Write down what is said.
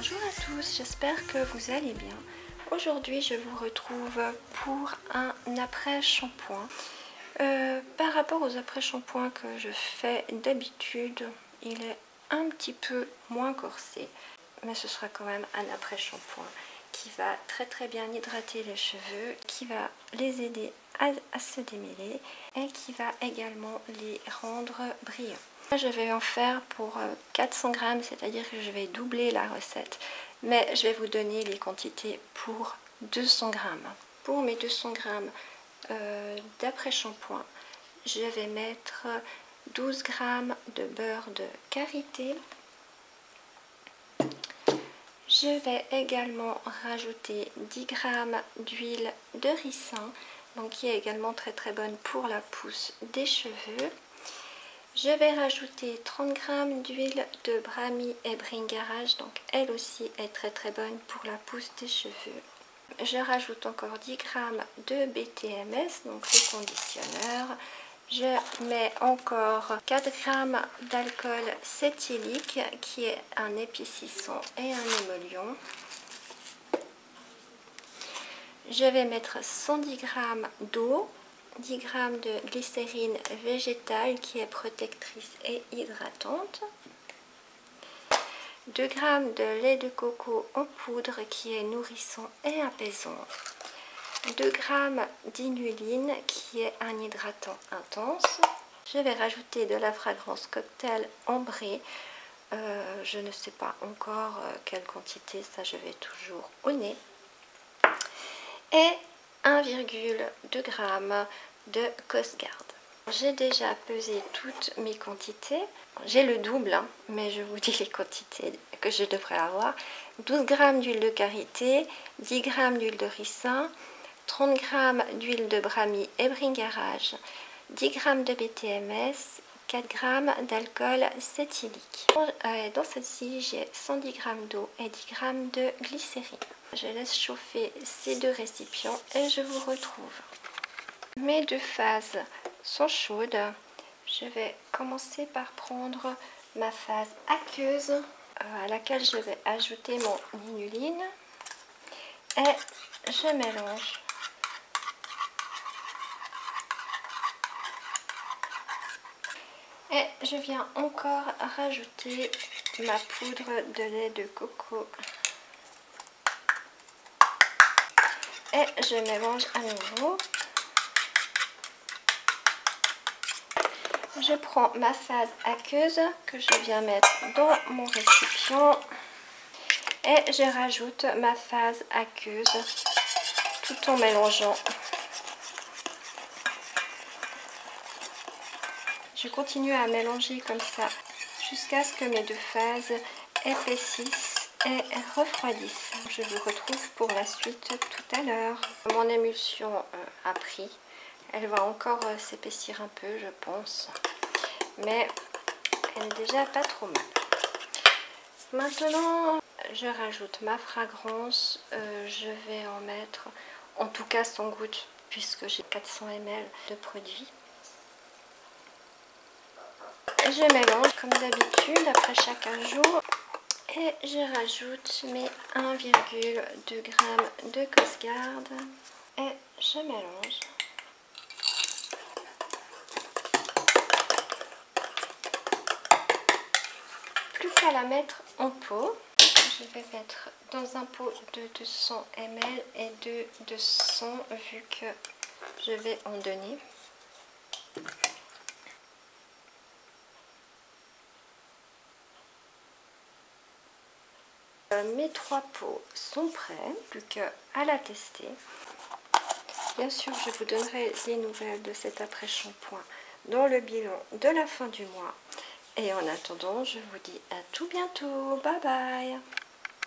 Bonjour à tous, j'espère que vous allez bien. Aujourd'hui je vous retrouve pour un après-shampoing. Par rapport aux après-shampoings que je fais d'habitude, il est un petit peu moins corsé. Mais ce sera quand même un après-shampoing qui va très bien hydrater les cheveux, qui va les aider à se démêler et qui va également les rendre brillants. Je vais en faire pour 400 grammes, c'est-à-dire que je vais doubler la recette, mais je vais vous donner les quantités pour 200 grammes. Pour mes 200 grammes d'après-shampoing, je vais mettre 12 grammes de beurre de karité. Je vais également rajouter 10 grammes d'huile de ricin, donc qui est également très bonne pour la pousse des cheveux. Je vais rajouter 30 grammes d'huile de brami et bringarage, donc elle aussi est très bonne pour la pousse des cheveux. Je rajoute encore 10 grammes de BTMS, donc le conditionneur. Je mets encore 4 grammes d'alcool cétylique qui est un épaississant et un émollient. Je vais mettre 110 grammes d'eau, 10 grammes de glycérine végétale qui est protectrice et hydratante, 2 grammes de lait de coco en poudre qui est nourrissant et apaisant, 2 grammes d'inuline qui est un hydratant intense. Je vais rajouter de la fragrance cocktail ambrée. Je ne sais pas encore quelle quantité, ça je vais toujours au nez. Et 1,2 g de Costgarde. J'ai déjà pesé toutes mes quantités. J'ai le double, hein, mais je vous dis les quantités que je devrais avoir. 12 g d'huile de karité, 10 g d'huile de ricin, 30 g d'huile de brami et bringarage, 10 g de BTMS, 4 g d'alcool cétylique. Dans celle-ci, j'ai 110 g d'eau et 10 g de glycérine. Je laisse chauffer ces deux récipients et je vous retrouve. Mes deux phases sont chaudes. Je vais commencer par prendre ma phase aqueuse à laquelle je vais ajouter mon inuline et je mélange. Et je viens encore rajouter ma poudre de lait de coco. Et je mélange à nouveau. Je prends ma phase aqueuse que je viens mettre dans mon récipient. Et je rajoute ma phase aqueuse tout en mélangeant. Je continue à mélanger comme ça jusqu'à ce que mes deux phases épaississent et refroidissent. Je vous retrouve pour la suite tout à l'heure. Mon émulsion a pris. Elle va encore s'épaissir un peu, je pense. Mais elle est déjà pas trop mal. Maintenant, je rajoute ma fragrance. Je vais en mettre, en tout cas sans goutte, puisque j'ai 400 ml de produit. Je mélange comme d'habitude après chaque jour. Et je rajoute mes 1,2 g de Costgarde. Et je mélange. Plus qu'à la mettre en pot. Je vais mettre dans un pot de 200 ml et de 200 vu que je vais en donner. Mes 3 pots sont prêts, plus qu'à la tester. Bien sûr, je vous donnerai les nouvelles de cet après-shampoing dans le bilan de la fin du mois. Et en attendant, je vous dis à tout bientôt. Bye bye!